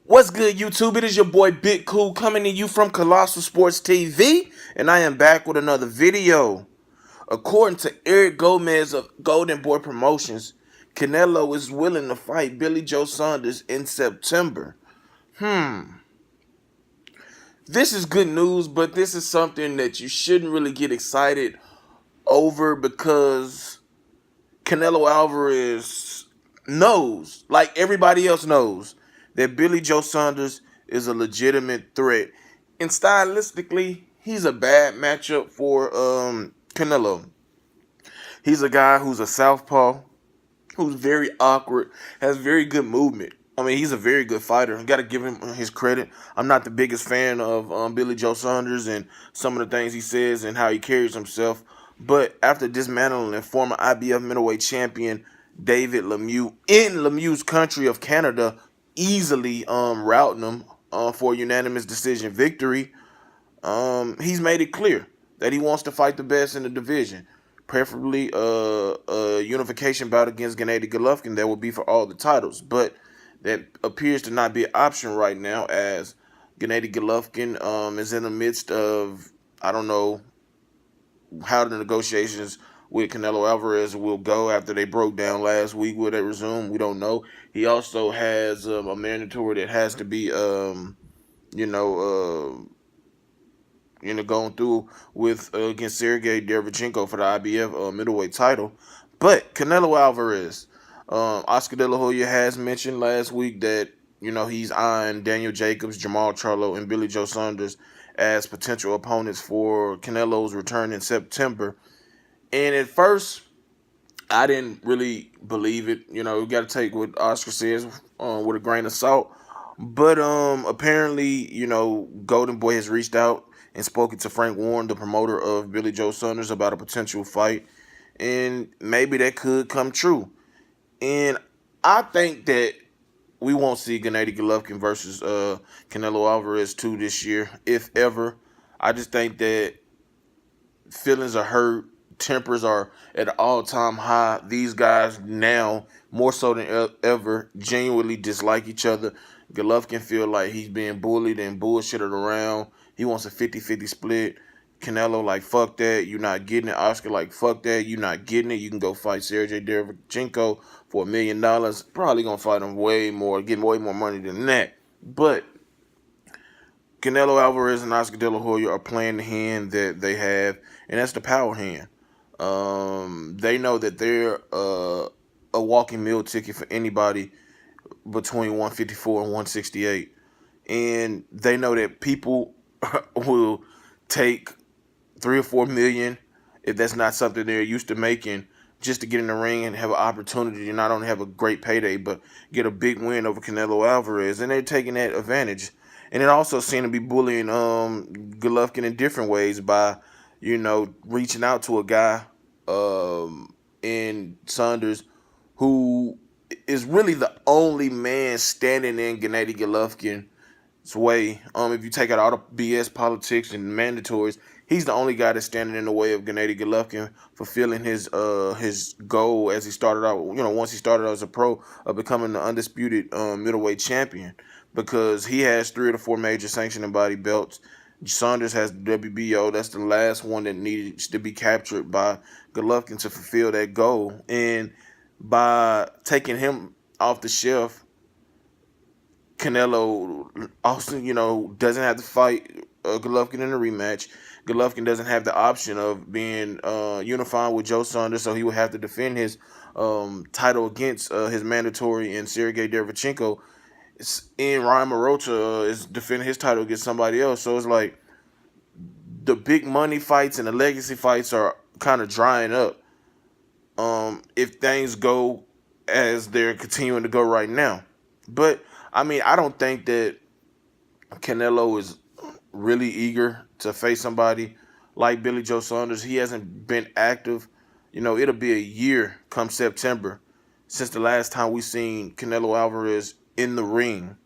What's good, YouTube? It is your boy Big Cool coming to you from Colossal Sports TV, and I am back with another video. According to Eric Gomez of Golden Boy Promotions, Canelo is willing to fight Billy Joe Saunders in September. This is good news, but this is something that you shouldn't really get excited over because Canelo Alvarez knows, like everybody else knows, that Billy Joe Saunders is a legitimate threat. And stylistically, he's a bad matchup for Canelo. He's a guy who's a southpaw, who's very awkward, has very good movement. I mean, he's a very good fighter. You got to give him his credit. I'm not the biggest fan of Billy Joe Saunders and some of the things he says and how he carries himself. But after dismantling former IBF middleweight champion David Lemieux in Lemieux's country of Canada, easily routing him for a unanimous decision victory, he's made it clear that he wants to fight the best in the division. Preferably a unification bout against Gennady Golovkin that will be for all the titles. But that appears to not be an option right now as Gennady Golovkin is in the midst of, I don't know how the negotiations with Canelo Alvarez will go after they broke down last week. Will they resume? We don't know. He also has a mandatory that has to be, you know, going through with against Sergey Derevchenko for the IBF middleweight title. But Canelo Alvarez, Oscar De La Hoya has mentioned last week that he's eyeing Daniel Jacobs, Jamal Charlo, and Billy Joe Saunders as potential opponents for Canelo's return in September. And at first, I didn't really believe it. We got to take what Oscar says with a grain of salt. But apparently, Golden Boy has reached out and spoken to Frank Warren, the promoter of Billy Joe Saunders, about a potential fight. And maybe that could come true. And I think that we won't see Gennady Golovkin versus Canelo Alvarez 2 this year, if ever. I just think that feelings are hurt. Tempers are at an all-time high. These guys now, more so than ever, genuinely dislike each other. Golovkin feel like he's being bullied and bullshitted around. He wants a 50-50 split. Canelo like, fuck that, you're not getting it. Oscar like, fuck that, you're not getting it. You can go fight Sergey Derevchenko for $1 million. Probably going to fight him way more, get way more money than that. But Canelo Alvarez and Oscar De La Hoya are playing the hand that they have, and that's the power hand. They know that they're a walking meal ticket for anybody between 154 and 168. And they know that people will take 3 or 4 million, if that's not something they're used to making, just to get in the ring and have an opportunity to not only have a great payday, but get a big win over Canelo Alvarez. And they're taking that advantage. And it also seemed to be bullying Golovkin in different ways by, reaching out to a guy in Saunders who is really the only man standing in Gennady Golovkin's way. If you take out all the BS politics and mandatories, he's the only guy that's standing in the way of Gennady Golovkin fulfilling his goal as he started out. Once he started out as a pro, of becoming the undisputed middleweight champion, because he has 3 or 4 major sanctioning body belts. Saunders has the WBO. That's the last one that needs to be captured by Golovkin to fulfill that goal. And by taking him off the shelf, Canelo also, doesn't have to fight Golovkin in a rematch. Golovkin doesn't have the option of being unified with Joe Saunders, so he would have to defend his title against his mandatory and Sergey Derevchenko. And Ryan Marotta is defending his title against somebody else. So it's like the big money fights and the legacy fights are kind of drying up if things go as they're continuing to go right now. But, I mean, I don't think that Canelo is really eager to face somebody like Billy Joe Saunders. He hasn't been active. It'll be a year come September since the last time we seen Canelo Alvarez in the ring.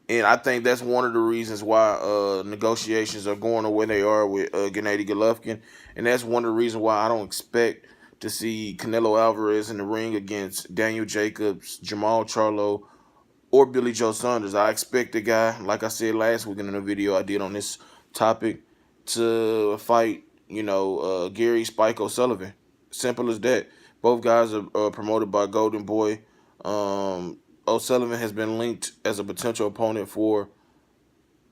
And I think that's one of the reasons why negotiations are going the way they are with Gennady Golovkin. And that's one of the reasons why I don't expect to see Canelo Alvarez in the ring against Daniel Jacobs, Jamal Charlo, or Billy Joe Saunders. I expect the guy, like I said last week in the video I did on this topic, to fight, Gary Spike O'Sullivan. Simple as that. Both guys are promoted by Golden Boy. O'Sullivan has been linked as a potential opponent for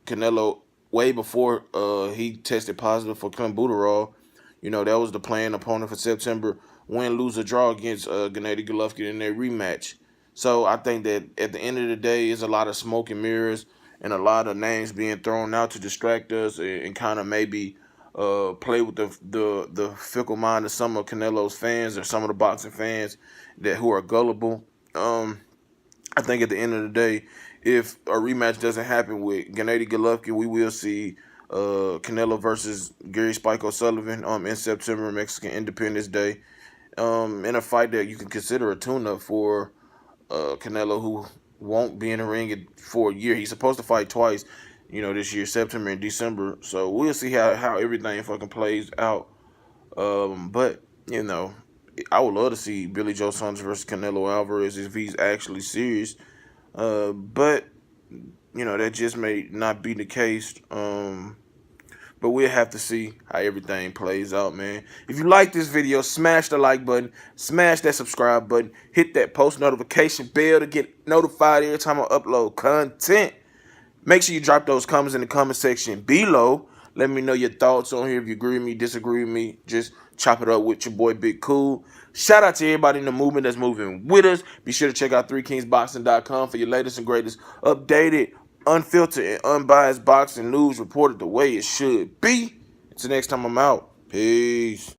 Canelo way before he tested positive for clenbuterol. That was the planned opponent for September. Win, lose, or draw against Gennady Golovkin in their rematch. So I think that at the end of the day, it's a lot of smoke and mirrors and a lot of names being thrown out to distract us and kind of maybe play with the fickle mind of some of Canelo's fans or some of the boxing fans who are gullible. I think at the end of the day, if a rematch doesn't happen with Gennady Golovkin, we will see Canelo versus Gary Spike O'Sullivan in September, Mexican Independence Day, in a fight that you can consider a tune-up for Canelo, who won't be in the ring for a year. He's supposed to fight twice, this year, September and December. So we'll see how everything fucking plays out. But, I would love to see Billy Joe Saunders versus Canelo Alvarez if he's actually serious. But that just may not be the case. But we'll have to see how everything plays out, man. If you like this video, smash the like button, smash that subscribe button, hit that post notification bell to get notified every time I upload content. Make sure you drop those comments in the comment section below. Let me know your thoughts on here. If you agree with me, disagree with me, just chop it up with your boy Big Cool. Shout out to everybody in the movement that's moving with us. Be sure to check out 3kingsboxing.com for your latest and greatest updated, unfiltered, and unbiased boxing news reported the way it should be. Until next time, I'm out. Peace.